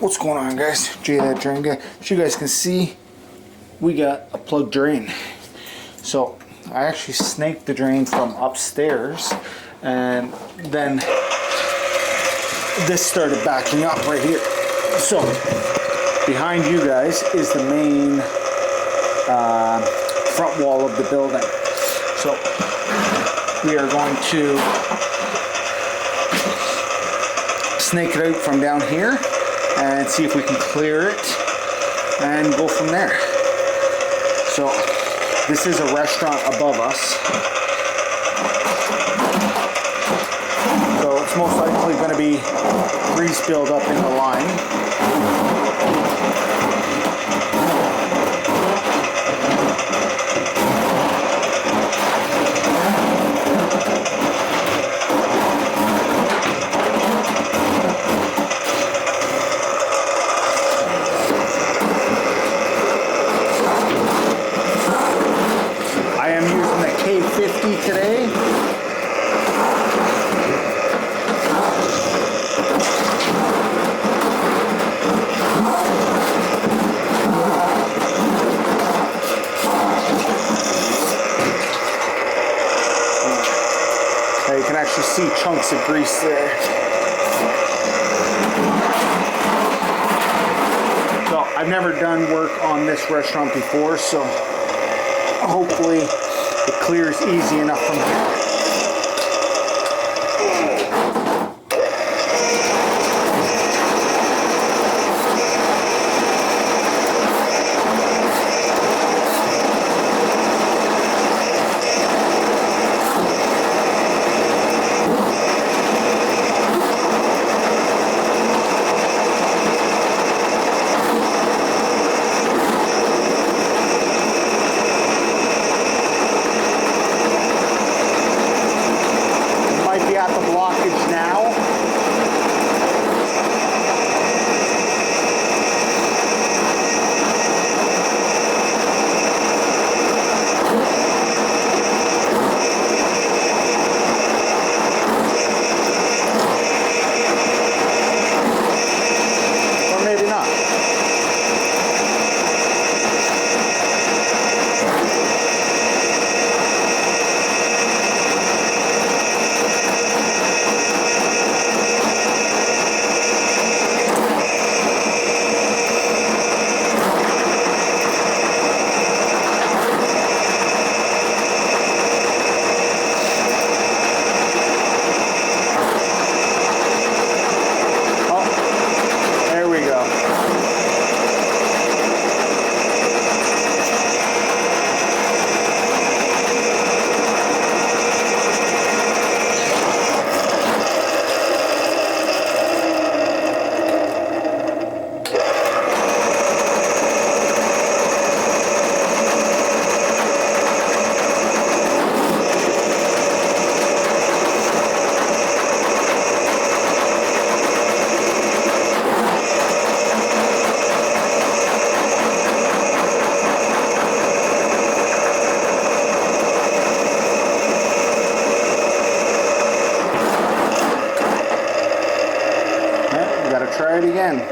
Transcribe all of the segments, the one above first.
What's going on, guys? Jay that drain guy. As you guys can see, we got a plug drain. So I actually snaked the drain from upstairs, and then this started backing up right here. So behind you guys is the main front wall of the building. So we are going to snake it out from down here and see if we can clear it and go from there. So this is a restaurant above us, so it's most likely going to be grease buildup in the line. Today. You can actually see chunks of grease there. So I've never done work on this restaurant before, so hopefully it clears easy enough from here. Try it again.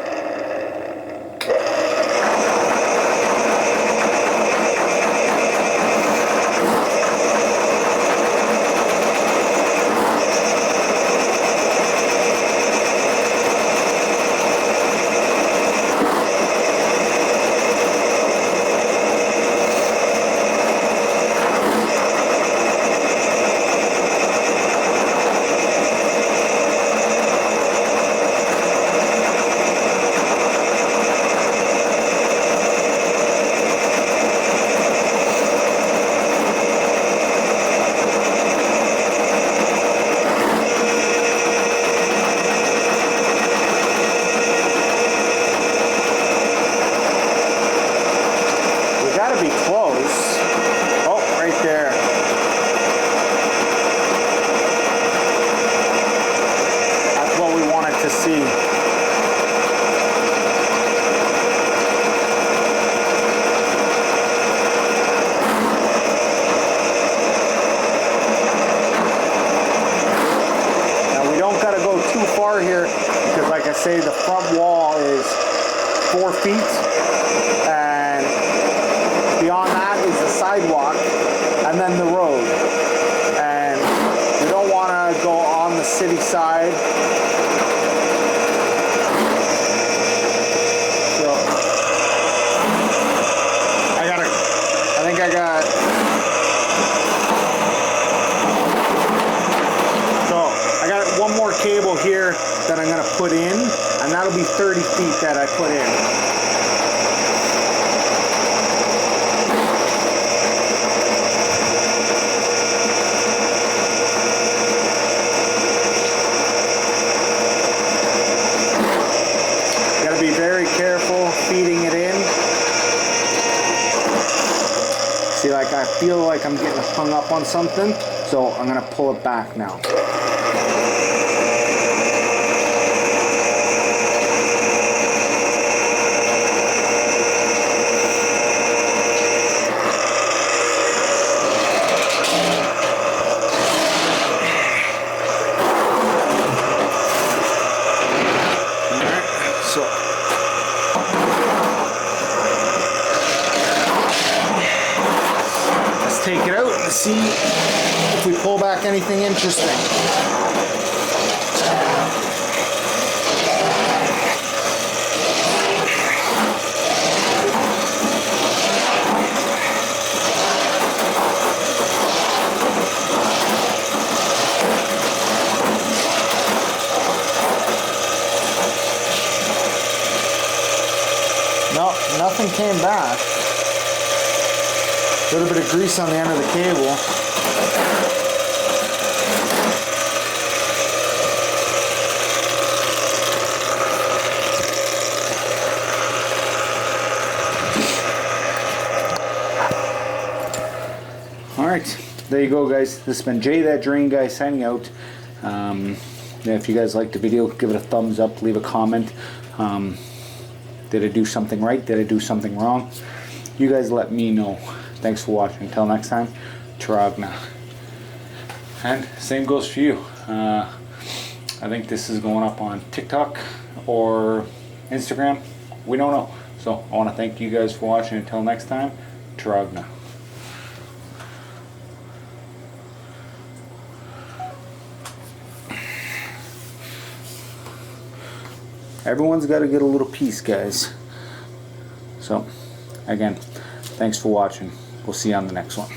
say the front wall is 4 feet, and beyond that is the sidewalk and then the road. And we don't want to go on the city side. So I got one more cable here that I'm going to put in, and that'll be 30 feet that I put in. Got to be very careful feeding it in. See, like I feel like I'm getting hung up on something, so I'm going to pull it back now. Take it out and see if we pull back anything interesting. No, nothing came back. A little bit of grease on the end of the cable. Alright, there you go guys. This has been Jay That Drain Guy signing out. If you guys liked the video, give it a thumbs up, leave a comment. Did I do something right? Did I do something wrong? You guys let me know. Thanks for watching. Until next time, Trogna. And same goes for you. I think this is going up on TikTok or Instagram. We don't know. So I want to thank you guys for watching. Until next time, Trogna. Everyone's got to get a little piece, guys. So, again, thanks for watching. We'll see you on the next one.